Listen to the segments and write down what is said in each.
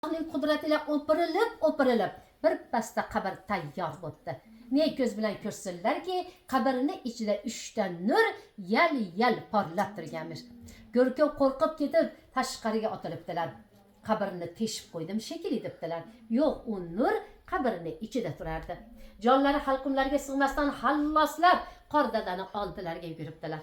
Allohning qudratiga o'pirilib bir pasda qabr tayyor bo'ldi. Ne ko'z bilan ko'rsinlarki, qabrning ichida 3 ta nur yal porlab turganmish. Go'rkov qo'rqib ketib tashqariga otilibdilar. Qabrni teshib qo'ydim shekilli debdilar. Yo'q, u nur qabrning ichida turardi. Jonlari halqumlarga sig'masdan halloslab Qordadani oldilariga yuguribdilar.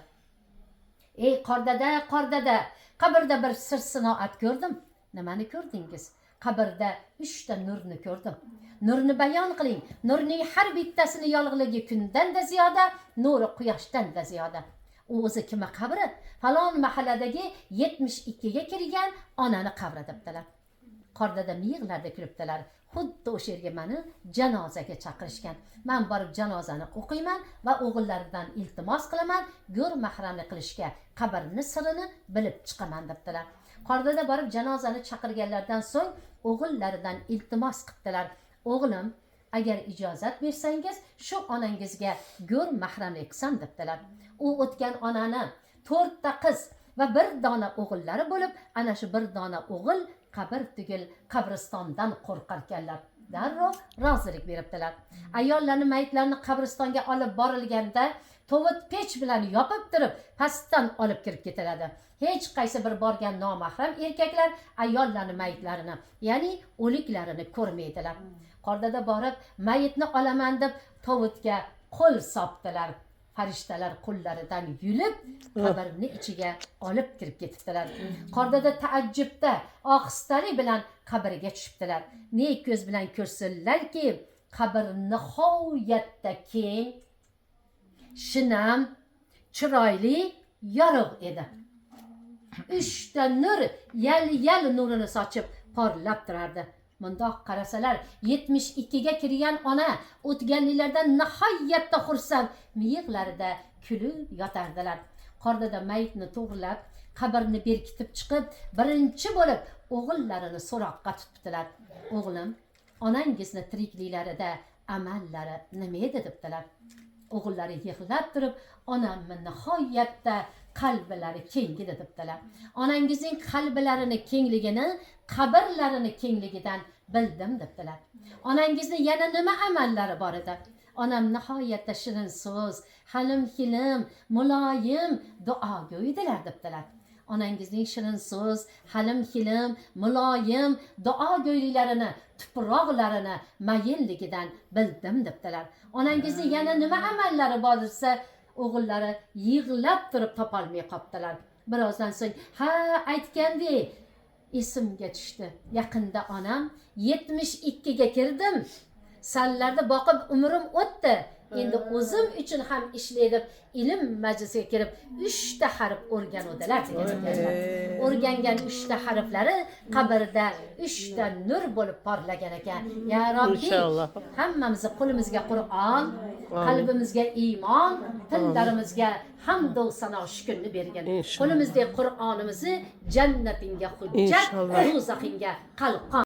Ey Qordada, qabrda bir sir sinoat ko'rdim. Nimani ko'rdingiz? Qabrda 3 ta nurni ko'rdim. Nurni bayon qiling. Nurning har bittasini yorug'ligi kundan da ziyoda, nuri quyoshdan da ziyoda. U o'zi kim qabri? Falon mahalladagi 72 ga kirgan onani qabri debdilar. Qordada miyig'larda kulibdilar. Xuddi o'sha yerga meni janozaga chaqirishgan. Men borib janozani o'qiyman va o'g'illaridan iltimos qilaman, go'r mahramlik qilishga, qabrning sirini bilib chiqaman debdilar. Qordada borib janozani chaqirganlardan so'ng o'g'illaridan iltimos qildilar. O'g'lim, agar ijozat bersangiz, shu onangizga go'r mahramlik qilsam debdilar. U o'tgan onani 4 ta qiz va bir dona o'g'illari bo'lib, ana shu bir dona o'g'il qabr tugul qabristondan qo'rqarkanlar. Darrov rozilik beribdilar. Ayollarni mayitlarni qabristonga olib borilganda tovut pech bilan yopib turib, pastdan olib kirib ketiladi. Hech qaysi bir borgan nomahram erkaklar ayollarni mayitlarini, ya'ni o'liklarini ko'rmaydilar. Qordada borib mayitni olaman deb tovutga qo'l sopdilar. Farishtalar qo'llaridan yulib qabrning ichiga olib kirib ketibdilar. Qordada taajjubda ohistalik bilan qabrga tushibdilar. Ne ko'z bilan ko'rsinlarki, qabr nihoyatda keng, shinam, chiroyli, yorug' edi. 3 ta nur yal nurini sochib porlab turardi. Mundoq qarasalar 72 ga kirgan ona o'tganliklardan nihoyatda xursand, miyig'larida kulib yotardilar. Qordada mayitni to'g'rilab, qabrni berkitib chiqib, birinchi bo'lib o'g'illarini so'roqqa tutdilar. O'g'lim, onangizni tirikliklarida amallari nima edi debdilar. O'g'illari yig'lab turib, onamni nihoyatda qalblari keng edi debdilar. Onangizning qalblarini kengligini qabrlarini kengligidan bildim debdilar. Onangizni yana nima amallari bor edi? Onam nihoyatda shirin so'z, halim-hilim, muloyim, duogo'ydilar debdilar. Onangizning shirin so'z, halim-hilim, muloyim, duogo'yliklarini, tuproqlarini mayinligidan bildim debdilar. Onangizni yana nima amallari bor desa, o'g'illari yig'lab turib topolmay qopdilar. Birozdan so'ng, "Ha, aytgandek, esimga tushdi. Yaqinda onam 72 ga kirdim. Sallarda boqib umrim o'tdi. Endi o'zim uchun ham ishlaydim. Ilm majlisiga kirib 3 ta harf o'rganuvdilar" deganlar. O'rgangan 3 ta harflari qabrda 3 ta nur bo'lib porlagan ekan. Ya Robbi, hammamizni qo'limizga Qur'on, qalbimizga iymon, tillarimizga hamd va sano shukrni bergin. Qo'limizdagi Qur'onimizni jannatinga hujjat, do'zaxingga qalqon